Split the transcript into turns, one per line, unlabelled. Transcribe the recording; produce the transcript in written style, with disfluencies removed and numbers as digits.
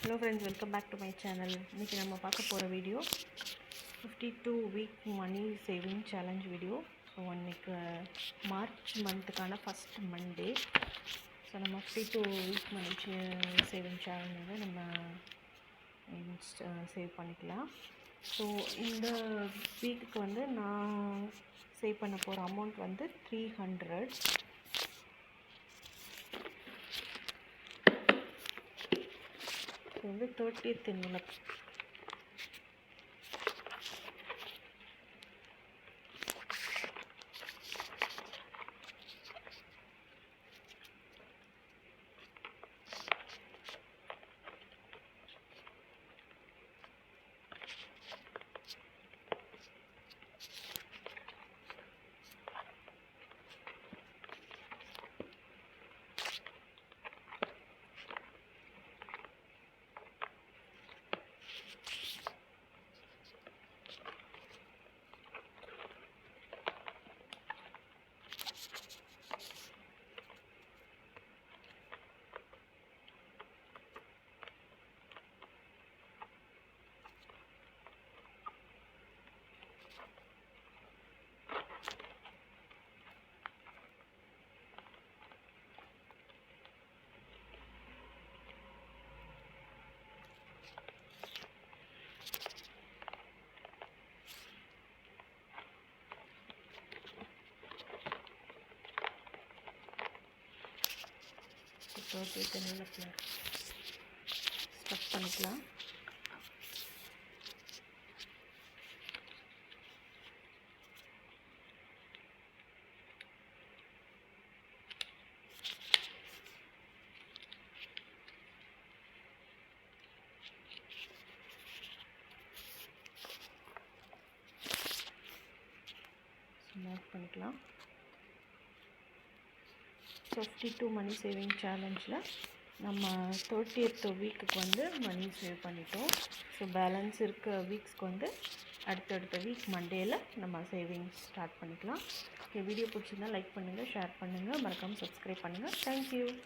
Hello friends, welcome back to my channel. இன்னைக்கு நம்ம பார்க்க போற video 52 week money saving challenge video. So இன்னைக்கு மார்ச் மந்த்துக்கான ஃபர்ஸ்ட் மண்டே. ஸோ நம்ம 52 week money saving challenge வந்து நம்ம சேவ் பண்ணிக்கலாம். ஸோ இந்த வீக்குக்கு வந்து நான் சேவ் பண்ண போகிற அமௌண்ட் வந்து 300. இது வந்து 30th என்னில் ஸ்டப் பண்ணிக்கலாம். நோட் பண்ணிக்கலாம். 52 மணி சேவிங் சேலஞ்சில் நம்ம 30th வீக்குக்கு வந்து மணி சேவ் பண்ணிட்டோம். ஸோ பேலன்ஸ் இருக்க வீக்ஸ்க்கு வந்து அடுத்தடுத்த வீக் மண்டேயில் நம்ம சேவிங்ஸ் ஸ்டார்ட் பண்ணிக்கலாம். ஓகே, வீடியோ பிடிச்சிருந்தா லைக் பண்ணுங்கள், ஷேர் பண்ணுங்கள், மறக்காமல் சப்ஸ்கிரைப் பண்ணுங்கள். தேங்க்யூ.